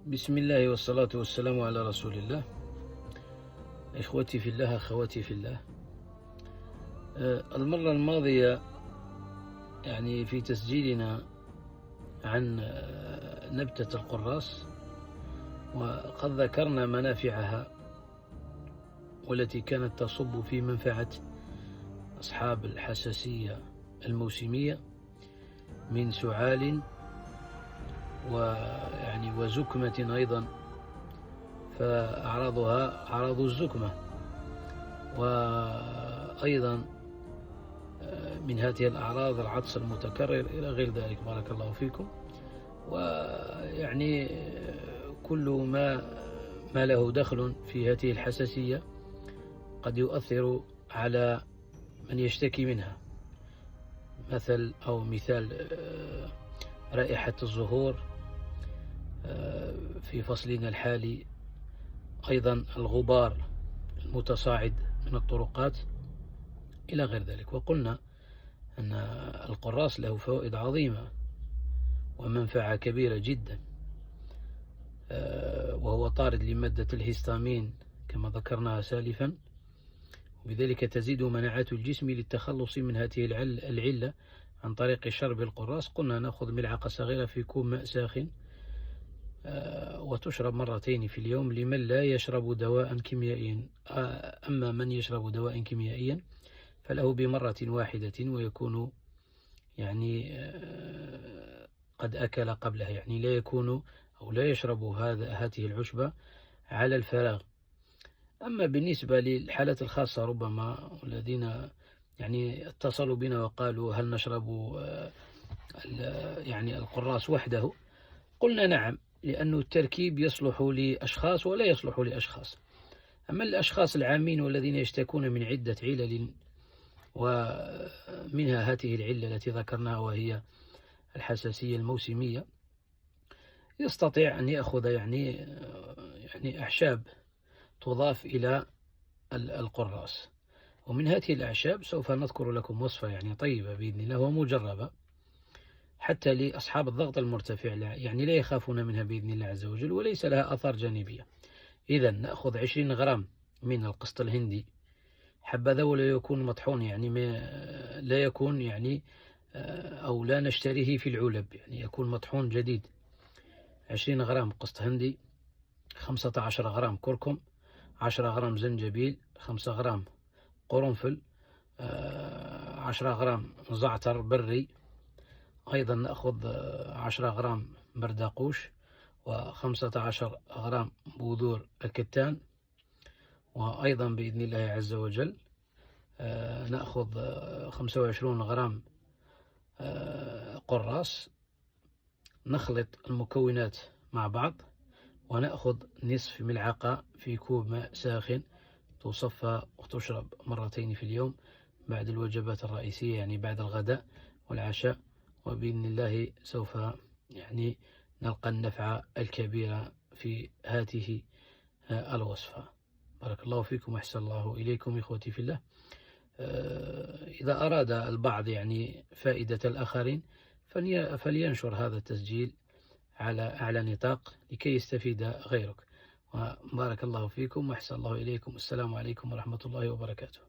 بسم الله والصلاة والسلام على رسول الله. إخوتي في الله، أخواتي في الله. المرة الماضية يعني في تسجيلنا عن نبتة القراص، وقد ذكرنا منافعها والتي كانت تصب في منفعة أصحاب الحساسية الموسمية من سعال وزكمة أيضا، فأعراضها أعراض الزكمة، وأيضا من هذه الأعراض العطس المتكرر إلى غير ذلك. بارك الله فيكم. ويعني كل ما له دخل في هذه الحساسية قد يؤثر على من يشتكي منها، مثال رائحة الزهور في فصلنا الحالي، أيضا الغبار المتصاعد من الطرقات إلى غير ذلك. وقلنا أن القراص له فوائد عظيمة ومنفعة كبيرة جدا، وهو طارد لمادة الهستامين كما ذكرناها سالفا، وبذلك تزيد مناعة الجسم للتخلص من هذه العلة عن طريق شرب القراص. قلنا نأخذ ملعقة صغيرة في كوب ماء ساخن، وتشرب مرتين في اليوم لمن لا يشرب دواء كيميائيا. أما من يشرب دواء كيميائيا فله بمرة واحدة، ويكون يعني قد أكل قبلها، يعني لا يكون أو لا يشرب هذه العشبة على الفراغ. أما بالنسبة للحالات الخاصة ربما الذين يعني اتصلوا بنا وقالوا هل نشرب يعني القراص وحده، قلنا نعم، لأن التركيب يصلح لأشخاص ولا يصلح لأشخاص. أما الأشخاص العامين والذين يشتكون من عدة علل، ومنها هذه العلة التي ذكرناها وهي الحساسية الموسمية، يستطيع أن يأخذ يعني أعشاب تضاف إلى القراص. ومن هذه الأعشاب سوف نذكر لكم وصفة يعني طيبة بإذن الله ومجربة حتى لأصحاب الضغط المرتفع، يعني لا يخافون منها بإذن الله عز وجل، وليس لها آثار جانبية. إذا نأخذ 20 غرام من القسط الهندي، حبذا ولا يكون مطحون، يعني لا يكون يعني أو لا نشتريه في العلب، يعني يكون مطحون جديد. 20 غرام قسط هندي، 15 غرام كركم، 10 غرام زنجبيل، 5 غرام قرنفل، 10 غرام زعتر بري، أيضا نأخذ 10 غرام بردقوش، و15 غرام بذور الكتان، وأيضا بإذن الله عز وجل نأخذ 25 غرام قراص. نخلط المكونات مع بعض ونأخذ نصف ملعقة في كوب ماء ساخن، تصفى وتشرب مرتين في اليوم بعد الوجبات الرئيسية، يعني بعد الغداء والعشاء، وبإذن الله سوف يعني نلقى النفع الكبير في هذه الوصفة. بارك الله فيكم وأحسن الله إليكم إخوتي في الله. إذا أراد البعض يعني فائدة الآخرين فلينشر هذا التسجيل على أعلى نطاق لكي يستفيد غيرك. وبارك الله فيكم وأحسن الله إليكم. السلام عليكم ورحمة الله وبركاته.